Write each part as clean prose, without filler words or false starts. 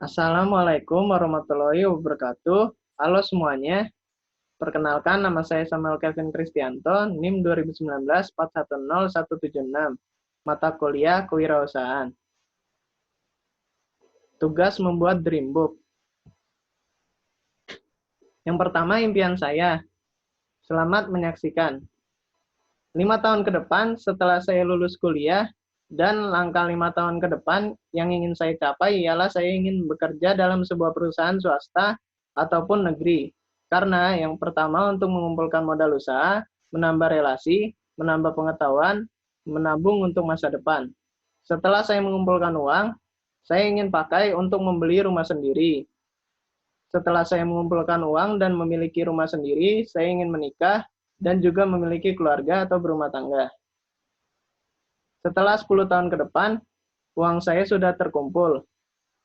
Assalamualaikum warahmatullahi wabarakatuh. Halo semuanya, perkenalkan nama saya Samuel Kevin Kristianto, NIM 2019 410176, mata kuliah Kewirausahaan. Tugas membuat Dreambook. Yang pertama, impian saya. Selamat menyaksikan. 5 tahun ke depan setelah saya lulus kuliah, dan langkah 5 tahun ke depan yang ingin saya capai ialah saya ingin bekerja dalam sebuah perusahaan swasta ataupun negeri. Karena yang pertama untuk mengumpulkan modal usaha, menambah relasi, menambah pengetahuan, menabung untuk masa depan. Setelah saya mengumpulkan uang, saya ingin pakai untuk membeli rumah sendiri. Setelah saya mengumpulkan uang dan memiliki rumah sendiri, saya ingin menikah dan juga memiliki keluarga atau berumah tangga. Setelah 10 tahun ke depan, uang saya sudah terkumpul.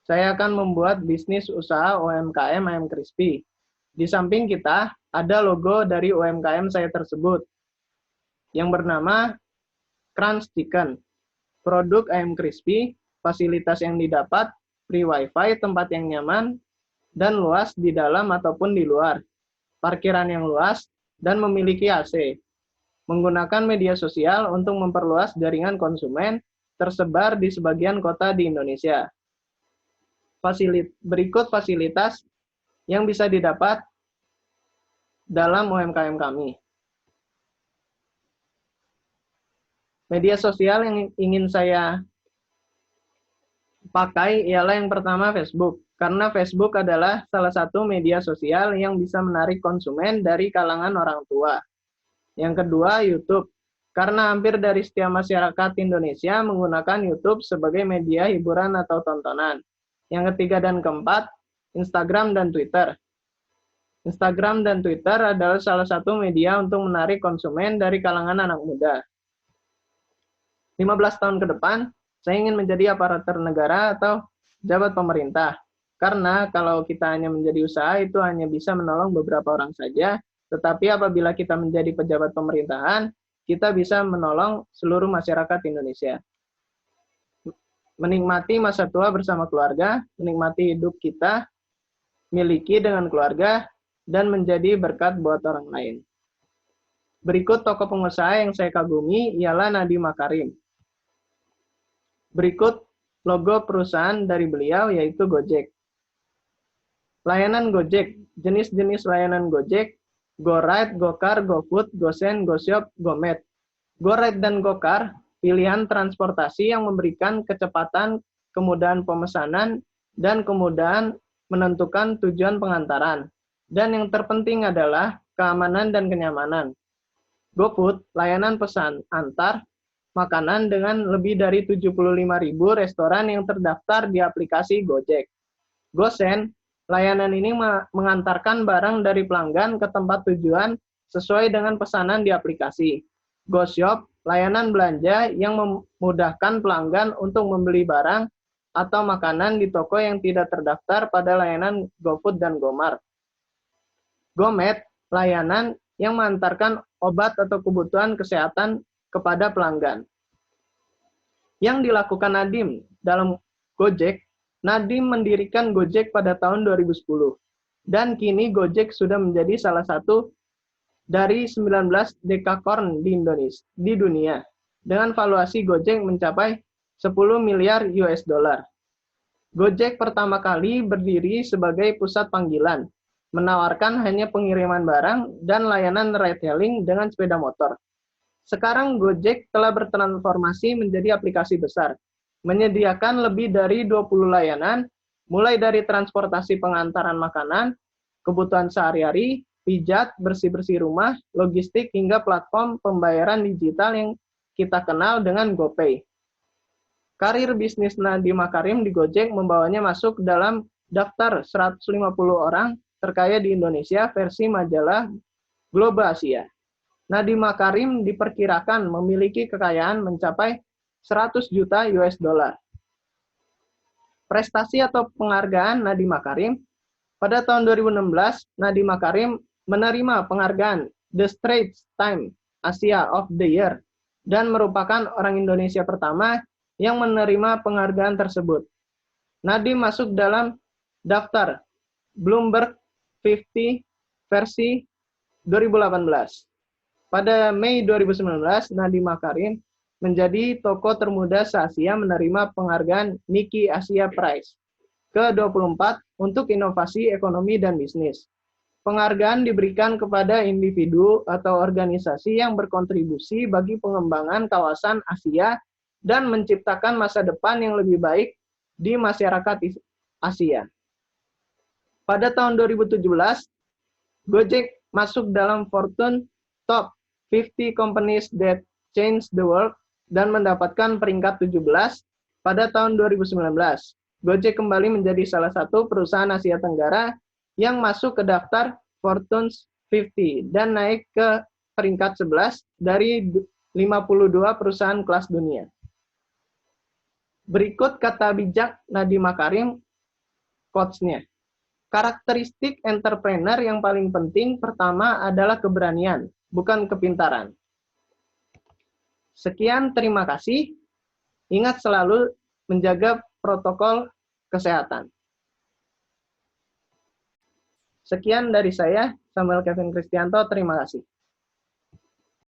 Saya akan membuat bisnis usaha UMKM Ayam Crispy. Di samping kita, ada logo dari UMKM saya tersebut, yang bernama Crunch Chicken. Produk ayam crispy, fasilitas yang didapat, free wifi, tempat yang nyaman, dan luas di dalam ataupun di luar. Parkiran yang luas, dan memiliki AC. Menggunakan media sosial untuk memperluas jaringan konsumen tersebar di sebagian kota di Indonesia. Berikut fasilitas yang bisa didapat dalam UMKM kami. Media sosial yang ingin saya pakai ialah yang pertama Facebook. Karena Facebook adalah salah satu media sosial yang bisa menarik konsumen dari kalangan orang tua. Yang kedua, YouTube. Karena hampir dari setiap masyarakat Indonesia menggunakan YouTube sebagai media hiburan atau tontonan. Yang ketiga dan keempat, Instagram dan Twitter. Instagram dan Twitter adalah salah satu media untuk menarik konsumen dari kalangan anak muda. 15 tahun ke depan, saya ingin menjadi aparatur negara atau pejabat pemerintah. Karena kalau kita hanya menjadi usaha, itu hanya bisa menolong beberapa orang saja. Tetapi apabila kita menjadi pejabat pemerintahan, kita bisa menolong seluruh masyarakat Indonesia. Menikmati masa tua bersama keluarga, menikmati hidup kita, miliki dengan keluarga, dan menjadi berkat buat orang lain. Berikut tokoh pengusaha yang saya kagumi ialah Nadiem Makarim. Berikut logo perusahaan dari beliau yaitu Gojek. Layanan Gojek, jenis-jenis layanan Gojek, GoRide, GoCar, GoFood, GoSend, GoShop, GoMet. GoRide dan GoCar, pilihan transportasi yang memberikan kecepatan, kemudahan pemesanan, dan kemudahan menentukan tujuan pengantaran. Dan yang terpenting adalah keamanan dan kenyamanan. GoFood, layanan pesan antar makanan dengan lebih dari 75.000 restoran yang terdaftar di aplikasi Gojek. GoSend, layanan ini mengantarkan barang dari pelanggan ke tempat tujuan sesuai dengan pesanan di aplikasi. GoShop, layanan belanja yang memudahkan pelanggan untuk membeli barang atau makanan di toko yang tidak terdaftar pada layanan GoFood dan GoMart. GoMet, layanan yang mengantarkan obat atau kebutuhan kesehatan kepada pelanggan. Yang dilakukan Nadiem dalam Gojek, Nadiem mendirikan Gojek pada tahun 2010. Dan kini Gojek sudah menjadi salah satu dari 19 dekakorn di dunia. Dengan valuasi Gojek mencapai 10 miliar US dollar. Gojek pertama kali berdiri sebagai pusat panggilan, menawarkan hanya pengiriman barang dan layanan ride-hailing dengan sepeda motor. Sekarang Gojek telah bertransformasi menjadi aplikasi besar, menyediakan lebih dari 20 layanan, mulai dari transportasi pengantaran makanan, kebutuhan sehari-hari, pijat, bersih-bersih rumah, logistik, hingga platform pembayaran digital yang kita kenal dengan GoPay. Karir bisnis Nadiem Makarim di Gojek membawanya masuk dalam daftar 150 orang terkaya di Indonesia versi majalah Globe Asia. Nadiem Makarim diperkirakan memiliki kekayaan mencapai 100 juta US dollar. Prestasi atau penghargaan Nadiem Makarim, pada tahun 2016, Nadiem Makarim menerima penghargaan The Straits Times Asia of the Year dan merupakan orang Indonesia pertama yang menerima penghargaan tersebut. Nadiem masuk dalam Daftar Bloomberg 50 versi 2018. Pada Mei 2019, Nadiem Makarim menjadi tokoh termuda se-Asia menerima penghargaan Nikkei Asia Prize ke-24 untuk inovasi ekonomi dan bisnis. Penghargaan diberikan kepada individu atau organisasi yang berkontribusi bagi pengembangan kawasan Asia dan menciptakan masa depan yang lebih baik di masyarakat Asia. Pada tahun 2017, Gojek masuk dalam Fortune Top 50 Companies That Change the World dan mendapatkan peringkat 17 pada tahun 2019. Gojek kembali menjadi salah satu perusahaan Asia Tenggara yang masuk ke daftar Fortune 50 dan naik ke peringkat 11 dari 52 perusahaan kelas dunia. Berikut kata bijak Nadiem Makarim, quotes-nya. Karakteristik entrepreneur yang paling penting pertama adalah keberanian, bukan kepintaran. Sekian, terima kasih. Ingat selalu menjaga protokol kesehatan. Sekian dari saya, Samuel Kevin Kristianto, terima kasih.